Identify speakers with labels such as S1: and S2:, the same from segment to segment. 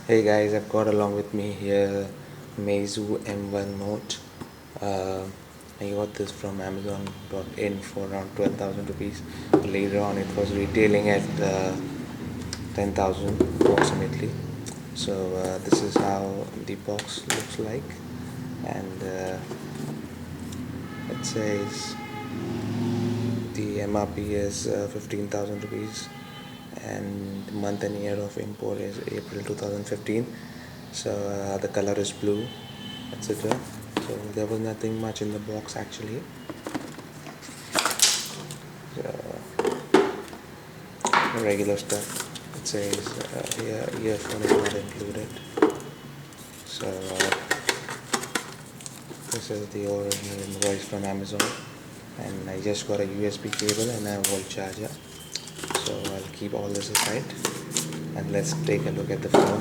S1: Hey guys, I've got along with me here Meizu M1 Note. Uh, I got this from Amazon.in for around 12,000 rupees. Later on, it was retailing at 10,000 approximately. So this is how the box looks like, and it says the MRP is 15,000 rupees, and the month and year of import is April 2015. So the color is blue, etc. So there was nothing much in the box actually. Regular stuff. It says here earphone is not included. So this is the original invoice from Amazon, and I just got a USB cable and a volt charger. So I'll keep all this aside and let's take a look at the phone.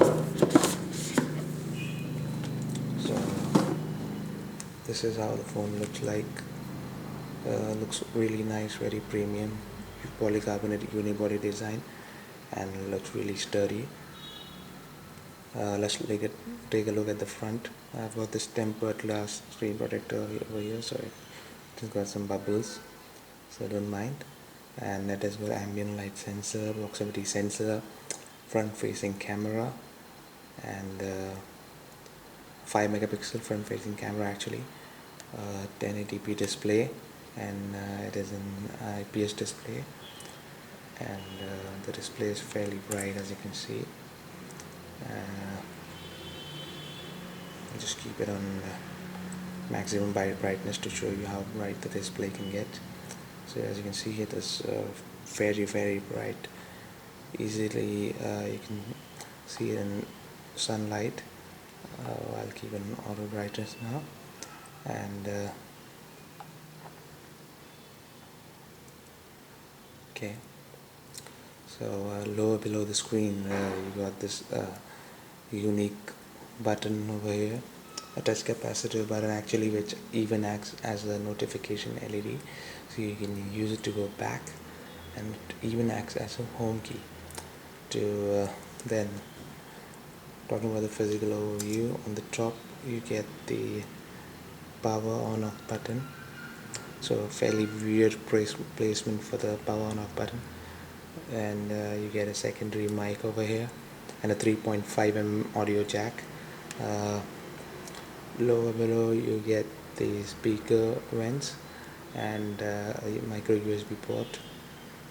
S1: So this is how the phone looks like. Looks really nice, very premium, polycarbonate unibody design, and looks really sturdy. Let's take a look at the front. I've got this tempered glass screen protector over here, so it's got some bubbles, so don't mind. And it has got ambient light sensor, proximity sensor, front facing camera, and 5 megapixel front facing camera actually, 1080p display, and it is an IPS display, and the display is fairly bright, as you can see. I'll just keep it on maximum brightness to show you how bright the display can get. So as you can see, it is very bright. Easily you can see it in sunlight. I'll keep it in auto brightness now, and okay. So lower below the screen, you got this unique button over here, a touch capacitive button actually, which even acts as a notification LED. So you can use it to go back, and it even acts as a home key. To then, talking about the physical overview, on the top you get the power on off button. So fairly weird placement for the power on off button, and you get a secondary mic over here and a 3.5mm audio jack. Lower below you get the speaker vents and a micro USB port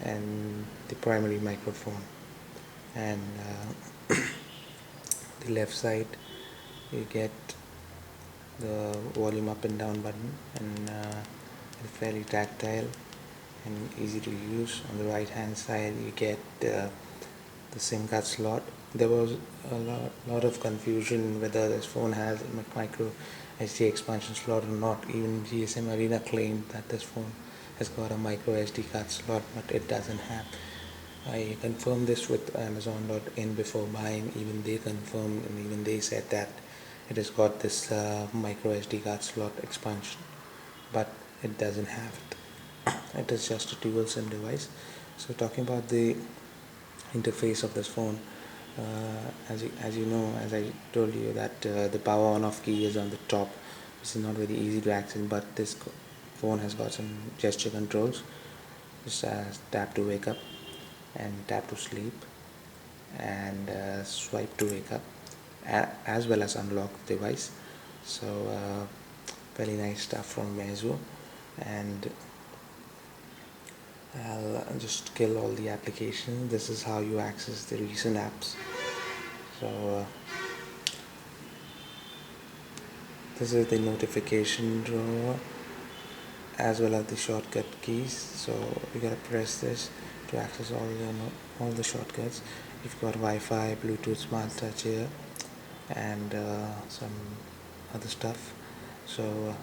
S1: and the primary microphone. And the left side you get the volume up and down button, and it's fairly tactile and easy to use. On the right hand side you get the SIM card slot. There was a lot of confusion whether this phone has a micro SD expansion slot or not. Even GSM Arena claimed that this phone has got a micro SD card slot, but it doesn't have. I confirmed this with Amazon.in before buying. Even they confirmed, and even they said that it has got this micro SD card slot expansion, but it doesn't have it. It is just a dual SIM device. So talking about the interface of this phone, as you know, as I told you, that the power on off key is on the top, which is not very easy to access, but this phone has got some gesture controls, just as tap to wake up and tap to sleep, and swipe to wake up, as well as unlock the device. So very nice stuff from Meizu. And I'll just kill all the applications. This is how you access the recent apps. So this is the notification drawer as well as the shortcut keys. So you gotta press this to access all the shortcuts. You've got Wi-Fi, Bluetooth, Smart Touch here, and some other stuff. So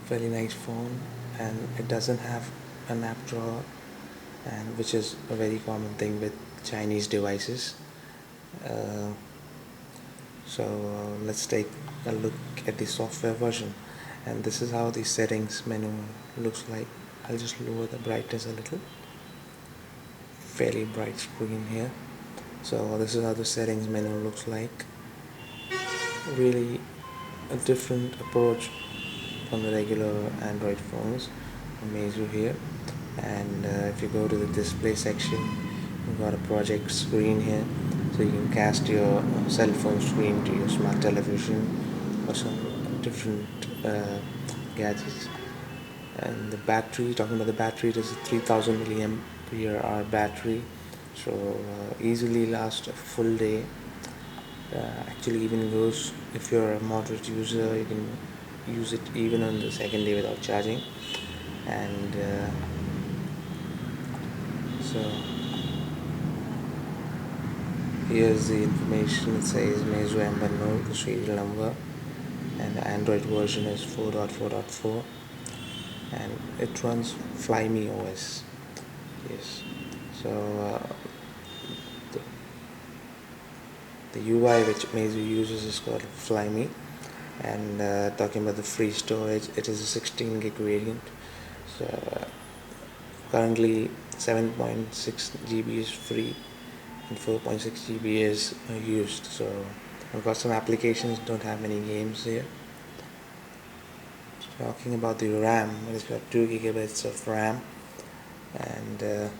S1: very nice phone, and it doesn't have an app drawer, and which is a very common thing with Chinese devices. So let's take a look at the software version, and this is how the settings menu looks like. I'll just lower the brightness a little. Fairly bright screen here. So this is how the settings menu looks like. Really a different approach from the regular Android phones from Meizu here. And if you go to the display section, you've got a project screen here, so you can cast your cell phone screen to your smart television or some different gadgets. And the battery, talking about the battery, it is a 3000 milliampere hour battery, so easily lasts a full day. Actually even goes, if you're a moderate user, you can use it even on the second day without charging. And so here's the information. It says Meizu Amber Note, the serial number, and the Android version is 4.4.4, and it runs Flyme OS. Yes, so the UI which Meizu uses is called Flyme. And talking about the free storage, it is a 16 gig variant. So currently 7.6 GB is free and 4.6 GB is used. So I've got some applications, don't have many games here. Talking about the RAM, it's got 2 gigabytes of RAM, and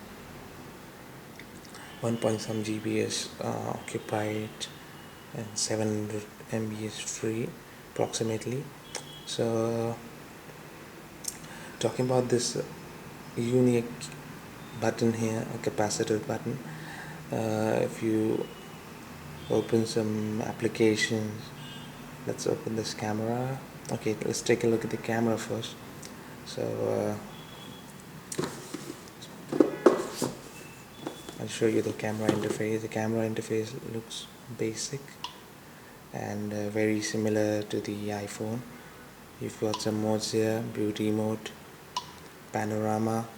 S1: 1 point some GB is occupied, and 700 MB is free approximately. So talking about this unique button here, a capacitor button, if you open some applications, let's open this camera. Okay, let's take a look at the camera first. So I'll show you the camera interface. The camera interface looks basic and very similar to the iPhone. You've got some modes here: beauty mode, panorama,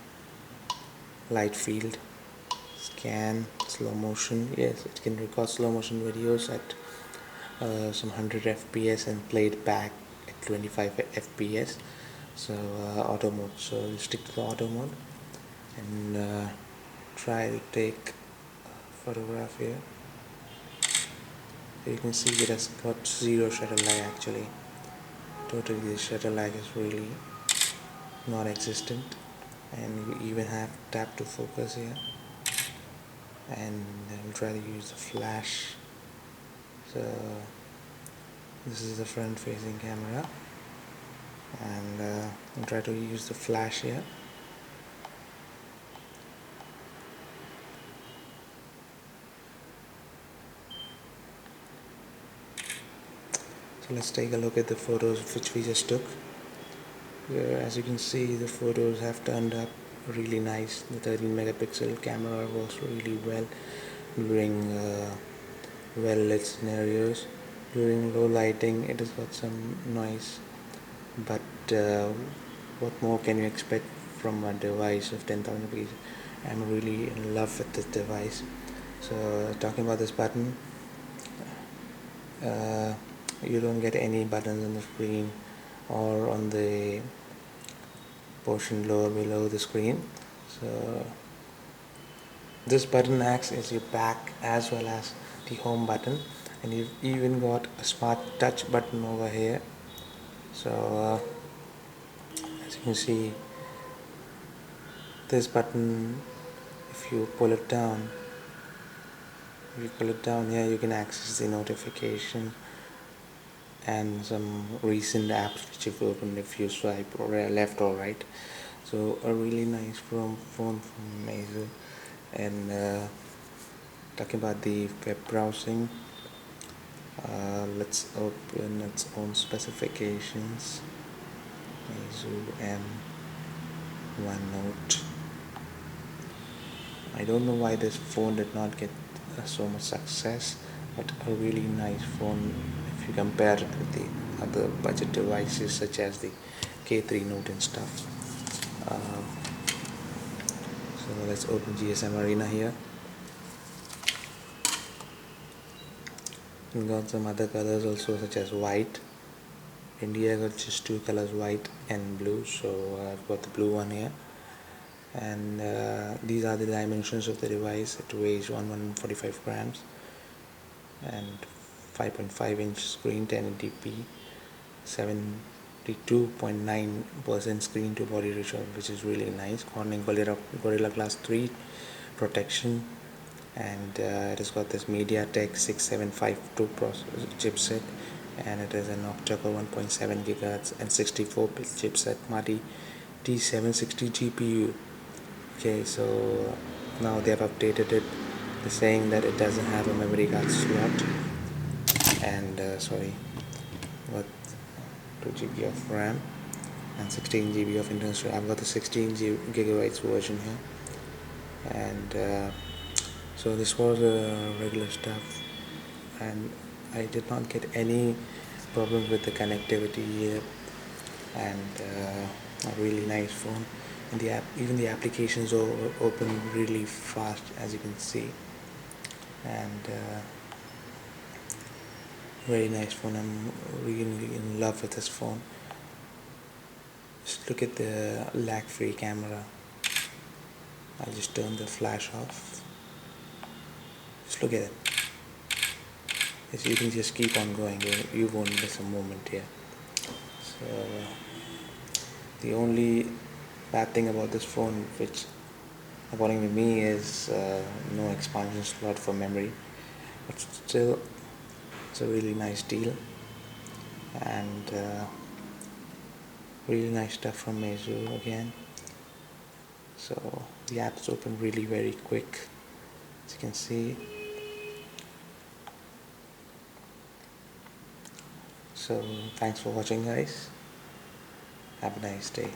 S1: light field, scan, slow motion. Yes, it can record slow motion videos at some 100 FPS and play it back at 25 FPS. So auto mode, so we'll stick to the auto mode and try to take a photograph here. So you can see it has got zero shutter lag actually. Totally the shutter lag is really non-existent, and you even have tap to focus here. And we'll try to use the flash. So this is the front facing camera, and I'll try to use the flash here. So let's take a look at the photos which we just took. As you can see, the photos have turned up really nice. The 13 megapixel camera works really well during well lit scenarios. During low lighting it has got some noise, but what more can you expect from a device of 10,000 rupees? I'm really in love with this device. So talking about this button, you don't get any buttons on the screen or on the portion lower below the screen. So this button acts as your back as well as the home button, and you've even got a smart touch button over here. So as you can see, this button, if you pull it down here, you can access the notification and some recent apps which you've opened if you swipe or left or right. So a really nice phone from Meizu. And talking about the web browsing, let's open its own specifications. Meizu M1 Note. I don't know why this phone did not get so much success, but a really nice phone if you compare it with the other budget devices such as the K3 Note and stuff. So let's open GSM Arena here. We got some other colors also, such as white. India got just two colors, white and blue, so I've got the blue one here. and these are the dimensions of the device. It weighs 145 grams and 5.5-inch screen, 1080p, 72.9% screen to body ratio, which is really nice. Corning Gorilla Glass 3 protection, and it has got this mediatek 6752 chipset, and it is an octa-core 1.7 GHz and 64-bit chipset, Mati T760 GPU. Okay, so now they have updated it. They're saying that it doesn't have a memory card slot, and got 2 GB of RAM and 16 GB of internal storage. I've got the 16 gigabytes version here, and so this was regular stuff, and I did not get any problems with the connectivity here, and a really nice phone. And the app, even the applications open really fast, as you can see, and very nice phone. I'm really in love with this phone. Just look at the lag-free camera. I'll just turn the flash off. Just look at it. So you can just keep on going. You won't miss a moment here. So the only bad thing about this phone, which according to me is no expansion slot for memory, but still it's a really nice deal, and really nice stuff from Meizu again. So the apps open really very quick, as you can see. So thanks for watching, guys. Have a nice day.